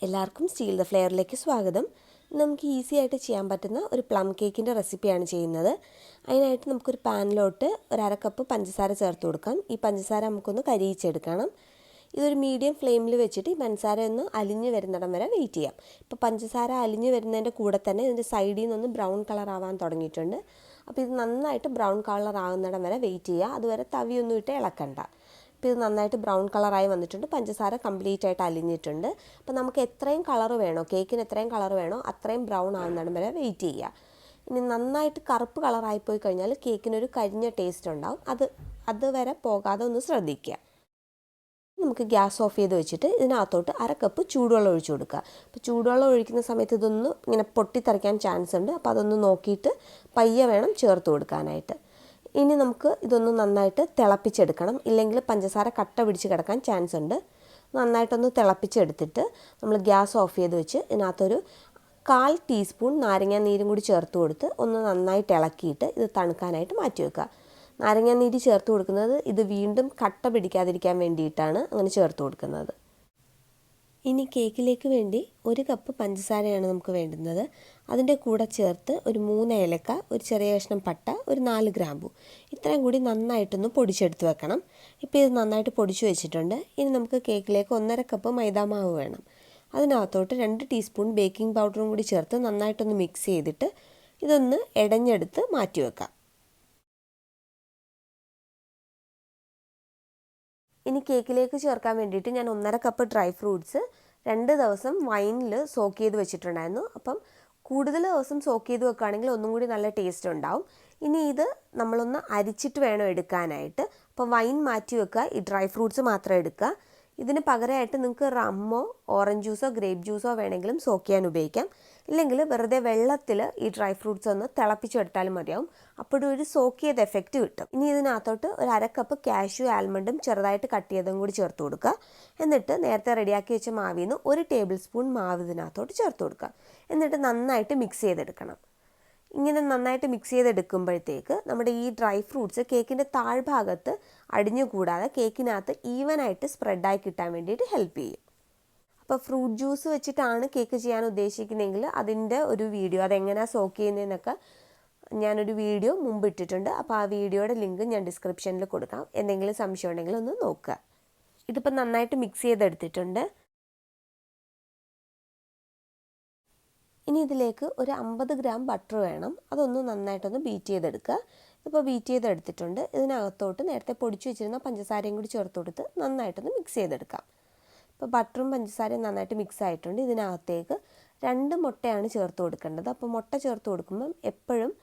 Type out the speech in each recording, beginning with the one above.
എല്ലാവർക്കും steel the ഫ്ലെയറിലേക്ക് സ്വാഗതം. നമുക്ക് ഈസി ആയിട്ട് ചെയ്യാൻ പറ്റുന്ന ഒരു പ്ലം കേക്കിൻ്റെ റെസിപ്പിയാണ് ചെയ്യുന്നത്. അതിനായിട്ട് നമുക്കൊരു പാനിലോട്ട് ഒരു അര കപ്പ് പഞ്ചസാര ചേർത്ത് കൊടുക്കാം. ഈ പഞ്ചസാര നമുക്കൊന്ന് കരിയിച്ചെടുക്കണം. ഇതൊരു മീഡിയം ഫ്ലെയിമിൽ വെച്ചിട്ട് ഈ പഞ്ചസാര ഒന്ന് അലിഞ്ഞ് വരുന്നിടം വരെ വെയിറ്റ് ചെയ്യാം. ഇപ്പോൾ പഞ്ചസാര അലിഞ്ഞ് വരുന്നതിൻ്റെ കൂടെ തന്നെ ഇതിൻ്റെ സൈഡിൽ നിന്നൊന്ന് ബ്രൗൺ കളർ ആവാൻ തുടങ്ങിയിട്ടുണ്ട്. അപ്പോൾ ഇത് നന്നായിട്ട് ബ്രൗൺ കളർ ആകുന്നിടം വരെ വെയിറ്റ് ചെയ്യുക. അതുവരെ തവിയൊന്നും ഇട്ട് ഇളക്കണ്ട. ഇപ്പോൾ ഇത് നന്നായിട്ട് ബ്രൗൺ കളറായി വന്നിട്ടുണ്ട്. പഞ്ചസാര കംപ്ലീറ്റ് ആയിട്ട് അലിഞ്ഞിട്ടുണ്ട്. അപ്പോൾ നമുക്ക് എത്രയും കളർ വേണോ, കേക്കിന് എത്രയും കളർ വേണോ അത്രയും ബ്രൗൺ ആകുന്നിടം വരെ വെയിറ്റ് ചെയ്യുക. ഇനി നന്നായിട്ട് കറുപ്പ് കളറായിപ്പോയി കഴിഞ്ഞാൽ കേക്കിനൊരു കരിഞ്ഞ ടേസ്റ്റ് ഉണ്ടാവും. അതുവരെ പോകാതെ ഒന്ന് ശ്രദ്ധിക്കുക. നമുക്ക് ഗ്യാസ് ഓഫ് ചെയ്ത് വെച്ചിട്ട് ഇതിനകത്തോട്ട് അര കപ്പ് ചൂടുവെള്ളം ഒഴിച്ചു കൊടുക്കുക. അപ്പോൾ ചൂടുവെള്ളം ഒഴിക്കുന്ന സമയത്ത് ഇതൊന്ന് ഇങ്ങനെ പൊട്ടിത്തെറിക്കാൻ ചാൻസ് ഉണ്ട്. അപ്പോൾ അതൊന്ന് നോക്കിയിട്ട് പയ്യെ വേണം ചേർത്ത് കൊടുക്കാനായിട്ട്. ഇനി നമുക്ക് ഇതൊന്ന് നന്നായിട്ട് തിളപ്പിച്ചെടുക്കണം. ഇല്ലെങ്കിൽ പഞ്ചസാര കട്ട പിടിച്ച് കിടക്കാൻ ചാൻസ് ഉണ്ട്. നന്നായിട്ടൊന്ന് തിളപ്പിച്ചെടുത്തിട്ട് നമ്മൾ ഗ്യാസ് ഓഫ് ചെയ്ത് വെച്ച് ഇതിനകത്തൊരു 1/4 ടീസ്പൂൺ നാരങ്ങാ നീരും കൂടി ചേർത്ത് കൊടുത്ത് ഒന്ന് നന്നായിട്ട് ഇളക്കിയിട്ട് ഇത് തണുക്കാനായിട്ട് മാറ്റി വെക്കുക. നാരങ്ങാ നീര് ചേർത്ത് കൊടുക്കുന്നത് ഇത് വീണ്ടും കട്ട പിടിക്കാതിരിക്കാൻ വേണ്ടിയിട്ടാണ് അങ്ങനെ ചേർത്ത് കൊടുക്കുന്നത്. ഇനി കേക്കിലേക്ക് വേണ്ടി 1 കപ്പ് പഞ്ചസാരയാണ് നമുക്ക് വേണ്ടുന്നത്. അതിൻ്റെ കൂടെ ചേർത്ത് ഒരു 3 ഏലക്ക, ഒരു ചെറിയ കഷ്ണം പട്ട, ഒരു 4 ഗ്രാമ്പു ഇത്രയും കൂടി നന്നായിട്ടൊന്ന് പൊടിച്ചെടുത്ത് വെക്കണം. ഇപ്പോൾ ഇത് നന്നായിട്ട് പൊടിച്ചു വെച്ചിട്ടുണ്ട്. ഇനി നമുക്ക് കേക്കിലേക്ക് 1.5 കപ്പ് മൈദാമാവ് വേണം. അതിനകത്തോട്ട് 2 ടീസ്പൂൺ ബേക്കിംഗ് പൗഡറും കൂടി ചേർത്ത് നന്നായിട്ടൊന്ന് മിക്സ് ചെയ്തിട്ട് ഇതൊന്ന് ഇടഞ്ഞെടുത്ത് മാറ്റി വെക്കാം. ഇനി കേക്കിലേക്ക് ചേർക്കാൻ വേണ്ടിയിട്ട് ഞാൻ 1.5 കപ്പ് ഡ്രൈ ഫ്രൂട്ട്സ് 2 ദിവസം വൈനിൽ സോക്ക് ചെയ്ത് വെച്ചിട്ടുണ്ടായിരുന്നു. അപ്പം കൂടുതൽ ദിവസം സോക്ക് ചെയ്ത് വെക്കുകയാണെങ്കിൽ ഒന്നും കൂടി നല്ല ടേസ്റ്റ് ഉണ്ടാവും. ഇനി ഇത് നമ്മളൊന്ന് അരിച്ചിട്ട് വേണം എടുക്കാനായിട്ട്. അപ്പോൾ വൈൻ മാറ്റി വെക്കുക, ഈ ഡ്രൈ ഫ്രൂട്ട്സ് മാത്രം എടുക്കുക. ഇതിന് പകരമായിട്ട് നിങ്ങൾക്ക് റമ്മോ ഓറഞ്ച് ജ്യൂസോ ഗ്രേപ്പ് ജ്യൂസോ വേണമെങ്കിലും സോക്ക് ചെയ്യാൻ ഉപയോഗിക്കാം. ഇല്ലെങ്കിൽ വെറുതെ വെള്ളത്തിൽ ഈ ഡ്രൈ ഫ്രൂട്ട്സ് ഒന്ന് തിളപ്പിച്ചെടുത്താലും മതിയാവും. അപ്പോഴും ഒരു സോക്ക് ചെയ്ത എഫക്റ്റ് കിട്ടും. ഇനി ഇതിനകത്തോട്ട് ഒരു അര കപ്പ് കാഷ്യൂ ആൽമണ്ടും ചെറുതായിട്ട് കട്ട് ചെയ്തതും കൂടി ചേർത്ത് കൊടുക്കുക. എന്നിട്ട് നേരത്തെ റെഡിയാക്കി വെച്ച മാവിൽ നിന്ന് 1 ടേബിൾ സ്പൂൺ മാവ് ഇതിനകത്തോട്ട് ചേർത്ത് കൊടുക്കുക. എന്നിട്ട് നന്നായിട്ട് മിക്സ് ചെയ്തെടുക്കണം. ഇങ്ങനെ നന്നായിട്ട് മിക്സ് ചെയ്തെടുക്കുമ്പോഴത്തേക്ക് നമ്മുടെ ഈ ഡ്രൈ ഫ്രൂട്ട്സ് കേക്കിൻ്റെ താഴ്ഭാഗത്ത് അടിഞ്ഞുകൂടാതെ കേക്കിനകത്ത് ഈവനായിട്ട് സ്പ്രെഡായി കിട്ടാൻ വേണ്ടിയിട്ട് ഹെൽപ്പ് ചെയ്യും. അപ്പോൾ ഫ്രൂട്ട് ജ്യൂസ് വെച്ചിട്ടാണ് കേക്ക് ചെയ്യാൻ ഉദ്ദേശിക്കുന്നതെങ്കിൽ അതിൻ്റെ ഒരു വീഡിയോ, അതെങ്ങനെയാണ് സോക്ക് ചെയ്യുന്നതെന്നൊക്കെ ഞാനൊരു വീഡിയോ മുമ്പ് ഇട്ടിട്ടുണ്ട്. അപ്പോൾ ആ വീഡിയോയുടെ ലിങ്ക് ഞാൻ ഡിസ്ക്രിപ്ഷനിൽ കൊടുക്കാം. എന്തെങ്കിലും സംശയം ഉണ്ടെങ്കിൽ ഒന്ന് നോക്കുക. ഇതിപ്പോൾ നന്നായിട്ട് മിക്സ് ചെയ്തെടുത്തിട്ടുണ്ട്. ഇനി ഇതിലേക്ക് ഒരു 50 ഗ്രാം ബട്ടർ വേണം. അതൊന്ന് നന്നായിട്ടൊന്ന് ബീറ്റ് ചെയ്തെടുക്കുക. ഇപ്പോൾ ബീറ്റ് ചെയ്തെടുത്തിട്ടുണ്ട്. ഇതിനകത്തോട്ട് നേരത്തെ പൊടിച്ചു വെച്ചിരുന്ന പഞ്ചസാരയും കൂടി ചേർത്ത് കൊടുത്ത് നന്നായിട്ടൊന്ന് മിക്സ് ചെയ്തെടുക്കാം. ഇപ്പോൾ ബട്ടറും പഞ്ചസാരയും നന്നായിട്ട് മിക്സ് ആയിട്ടുണ്ട്. ഇതിനകത്തേക്ക് 2 മുട്ടയാണ് ചേർത്ത് കൊടുക്കേണ്ടത്. അപ്പോൾ മുട്ട ചേർത്ത് കൊടുക്കുമ്പം എപ്പോഴും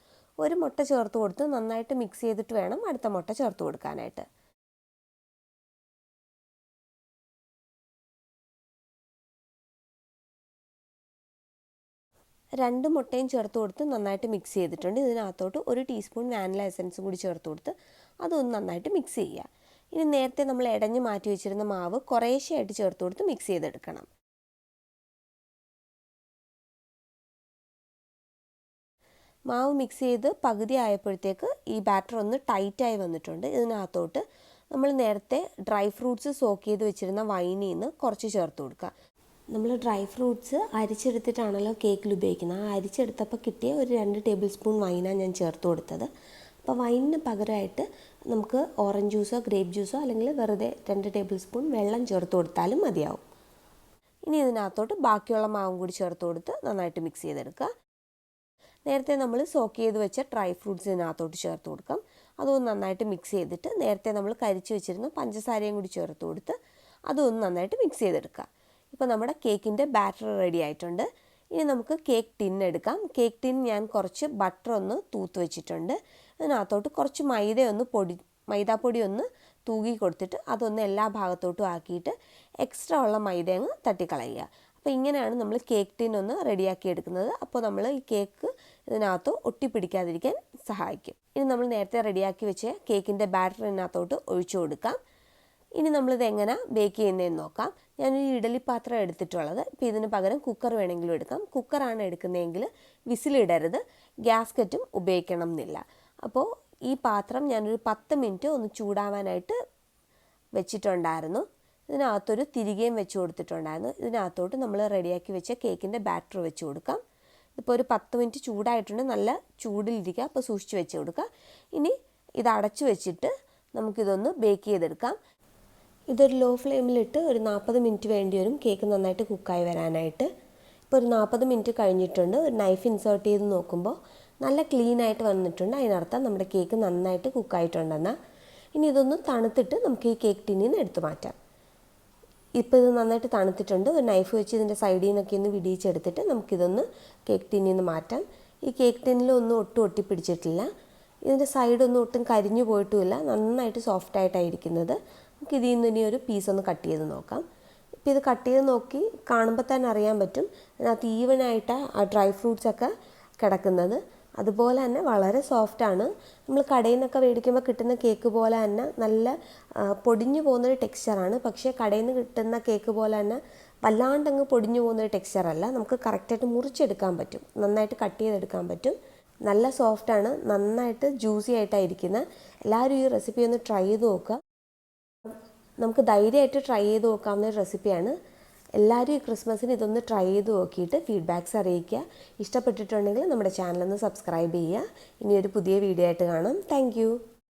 ഒരു മുട്ട ചേർത്ത് കൊടുത്ത് നന്നായിട്ട് മിക്സ് ചെയ്തിട്ട് വേണം അടുത്ത മുട്ട ചേർത്ത് കൊടുക്കാനായിട്ട്. രണ്ട് മുട്ടയും ചേർത്ത് കൊടുത്ത് നന്നായിട്ട് മിക്സ് ചെയ്തിട്ടുണ്ട്. ഇതിനകത്തോട്ട് 1 ടീസ്പൂൺ വാനില എസൻസും കൂടി ചേർത്ത് കൊടുത്ത് അതൊന്ന് നന്നായിട്ട് മിക്സ് ചെയ്യുക. ഇനി നേരത്തെ നമ്മൾ ഇടഞ്ഞ് മാറ്റി വെച്ചിരുന്ന മാവ് കുറേശ്ശെയായിട്ട് ചേർത്ത് കൊടുത്ത് മിക്സ് ചെയ്തെടുക്കണം. മാവ് മിക്സ് ചെയ്ത് പകുതി ആയപ്പോഴത്തേക്ക് ഈ ബാറ്റർ ഒന്ന് ടൈറ്റായി വന്നിട്ടുണ്ട്. ഇതിനകത്തോട്ട് നമ്മൾ നേരത്തെ ഡ്രൈ ഫ്രൂട്ട്സ് സോക്ക് ചെയ്ത് വെച്ചിരുന്ന വൈനിൽ നിന്ന് കുറച്ച് ചേർത്ത് കൊടുക്കുക. നമ്മൾ ഡ്രൈ ഫ്രൂട്ട്സ് അരിച്ചെടുത്തിട്ടാണല്ലോ കേക്കിൽ ഉപയോഗിക്കുന്നത്. ആ അരിച്ചെടുത്തപ്പോൾ കിട്ടിയ ഒരു 2 ടേബിൾ സ്പൂൺ വൈനാണ് ഞാൻ ചേർത്ത് കൊടുത്തത്. അപ്പോൾ വൈനിന് പകരമായിട്ട് നമുക്ക് ഓറഞ്ച് ജ്യൂസോ ഗ്രേപ്പ് ജ്യൂസോ അല്ലെങ്കിൽ വെറുതെ 2 ടേബിൾ സ്പൂൺ വെള്ളം ചേർത്ത് കൊടുത്താലും മതിയാവും. ഇനി ഇതിനകത്തോട്ട് ബാക്കിയുള്ള മാവും കൂടി ചേർത്ത് കൊടുത്ത് നന്നായിട്ട് മിക്സ് ചെയ്തെടുക്കുക. നേരത്തെ നമ്മൾ സോക്ക് ചെയ്ത് വെച്ച ഡ്രൈ ഫ്രൂട്ട്സ് ഇതിനകത്തോട്ട് ചേർത്ത് കൊടുക്കാം. അതൊന്ന് നന്നായിട്ട് മിക്സ് ചെയ്തിട്ട് നേരത്തെ നമ്മൾ കരിച്ച് വെച്ചിരുന്ന പഞ്ചസാരയും കൂടി ചേർത്ത് കൊടുത്ത് അതൊന്ന് നന്നായിട്ട് മിക്സ് ചെയ്തെടുക്കുക. ഇപ്പോൾ നമ്മുടെ കേക്കിൻ്റെ ബാറ്റർ റെഡി ആയിട്ടുണ്ട്. ഇനി നമുക്ക് കേക്ക് ടിൻ എടുക്കാം. കേക്ക് ടിൻ ഞാൻ കുറച്ച് ബട്ടർ ഒന്ന് തൂത്ത് വെച്ചിട്ടുണ്ട്. അതിനകത്തോട്ട് കുറച്ച് മൈദാപ്പൊടി ഒന്ന് തൂകി കൊടുത്തിട്ട് അതൊന്ന് എല്ലാ ഭാഗത്തോട്ടും ആക്കിയിട്ട് എക്സ്ട്രാ ഉള്ള മൈദ അങ്ങ് തട്ടിക്കളയുക. അപ്പോൾ ഇങ്ങനെയാണ് നമ്മൾ കേക്ക് ടിൻ ഒന്ന് റെഡിയാക്കി എടുക്കുന്നത്. അപ്പോൾ നമ്മൾ ഈ കേക്ക് ഇതിനകത്ത് ഒട്ടിപ്പിടിക്കാതിരിക്കാൻ സഹായിക്കും. ഇനി നമ്മൾ നേരത്തെ റെഡിയാക്കി വെച്ച് കേക്കിൻ്റെ ബാറ്റർ ഇതിനകത്തോട്ട് ഒഴിച്ചു കൊടുക്കാം. ഇനി നമ്മളിത് എങ്ങനെ ബേക്ക് ചെയ്യുന്നതെന്ന് നോക്കാം. ഞാനൊരു ഇഡലി പാത്രം എടുത്തിട്ടുള്ളത്. ഇപ്പോൾ ഇതിന് പകരം കുക്കർ വേണമെങ്കിലും എടുക്കാം. കുക്കറാണ് എടുക്കുന്നതെങ്കിൽ വിസിലിടരുത്, ഗ്യാസ്കറ്റും ഉപയോഗിക്കണം എന്നില്ല. അപ്പോൾ ഈ പാത്രം ഞാനൊരു 10 മിനിറ്റ് ഒന്ന് ചൂടാവാനായിട്ട് വെച്ചിട്ടുണ്ടായിരുന്നു. ഇതിനകത്തൊരു തിരികെയും വെച്ച് കൊടുത്തിട്ടുണ്ടായിരുന്നു. ഇതിനകത്തോട്ട് നമ്മൾ റെഡിയാക്കി വെച്ച കേക്കിൻ്റെ ബാറ്റർ വെച്ച് കൊടുക്കാം. ഇപ്പോൾ ഒരു 10 മിനിറ്റ് ചൂടായിട്ടുണ്ട്, നല്ല ചൂടിലിരിക്കുക, അപ്പോൾ സൂക്ഷിച്ച് വെച്ച് കൊടുക്കുക. ഇനി ഇത് അടച്ചു വെച്ചിട്ട് നമുക്കിതൊന്ന് ബേക്ക് ചെയ്തെടുക്കാം. ഇതൊരു ലോ ഫ്ലെയിമിലിട്ട് ഒരു 40 മിനിറ്റ് വേണ്ടി വരും കേക്ക് നന്നായിട്ട് കുക്കായി വരാനായിട്ട്. ഇപ്പോൾ ഒരു 40 മിനിറ്റ് കഴിഞ്ഞിട്ടുണ്ട്. ഒരു നൈഫ് ഇൻസേർട്ട് ചെയ്ത് നോക്കുമ്പോൾ നല്ല ക്ലീനായിട്ട് വന്നിട്ടുണ്ട്. അതിനർത്ഥം നമ്മുടെ കേക്ക് നന്നായിട്ട് കുക്കായിട്ടുണ്ടെന്നാൽ. ഇനി ഇതൊന്ന് തണുത്തിട്ട് നമുക്ക് ഈ കേക്ക് ടിന്നിൽ നിന്ന് എടുത്ത് മാറ്റാം. ഇപ്പോൾ ഇത് നന്നായിട്ട് തണുത്തിട്ടുണ്ട്. ഒരു നൈഫ് വെച്ച് ഇതിൻ്റെ സൈഡിൽ നിന്നൊക്കെ ഒന്ന് വിടിയിച്ചെടുത്തിട്ട് നമുക്കിതൊന്ന് കേക്ക് ടിന്നിൽ നിന്ന് മാറ്റാം. ഈ കേക്ക് ടിന്നിലൊന്നും ഒട്ടും ഒട്ടിപ്പിടിച്ചിട്ടില്ല. ഇതിൻ്റെ സൈഡൊന്നും ഒട്ടും കരിഞ്ഞു പോയിട്ടുമില്ല. നന്നായിട്ട് സോഫ്റ്റായിട്ടായിരിക്കുന്നത്. നമുക്ക് ഇതിൽ നിന്ന് ഇനി ഒരു പീസ് ഒന്ന് കട്ട് ചെയ്ത് നോക്കാം. ഇപ്പോൾ ഇത് കട്ട് ചെയ്ത് നോക്കി കാണുമ്പോൾ തന്നെ അറിയാൻ പറ്റും അതിനകത്ത് ഈവനായിട്ട് ആ ഡ്രൈ ഫ്രൂട്ട്സൊക്കെ കിടക്കുന്നത്. അതുപോലെ തന്നെ വളരെ സോഫ്റ്റാണ്. നമ്മൾ കടയിൽ നിന്നൊക്കെ മേടിക്കുമ്പോൾ കിട്ടുന്ന കേക്ക് പോലെ തന്നെ നല്ല പൊടിഞ്ഞു പോകുന്നൊരു ടെക്സ്ചറാണ്. പക്ഷേ കടയിൽ നിന്ന് കിട്ടുന്ന കേക്ക് പോലെ തന്നെ വല്ലാണ്ടങ്ങ് പൊടിഞ്ഞു പോകുന്നൊരു ടെക്സ്ചറല്ല. നമുക്ക് കറക്റ്റായിട്ട് മുറിച്ചെടുക്കാൻ പറ്റും, നന്നായിട്ട് കട്ട് ചെയ്തെടുക്കാൻ പറ്റും. നല്ല സോഫ്റ്റാണ്, നന്നായിട്ട് ജ്യൂസി ആയിട്ടായിരിക്കുന്നത്. എല്ലാവരും ഈ റെസിപ്പി ഒന്ന് ട്രൈ ചെയ്ത് നോക്കുക. നമുക്ക് ധൈര്യമായിട്ട് ട്രൈ ചെയ്ത് നോക്കാവുന്ന ഒരു റെസിപ്പിയാണ്. എല്ലാവരും ഈ ക്രിസ്മസിന് ഇതൊന്ന് ട്രൈ ചെയ്ത് നോക്കിയിട്ട് ഫീഡ്ബാക്ക്സ് അറിയിക്കുക. ഇഷ്ടപ്പെട്ടിട്ടുണ്ടെങ്കിൽ നമ്മുടെ ചാനലൊന്ന് സബ്സ്ക്രൈബ് ചെയ്യുക. ഇനിയൊരു പുതിയ വീഡിയോ ആയിട്ട് കാണാം. താങ്ക്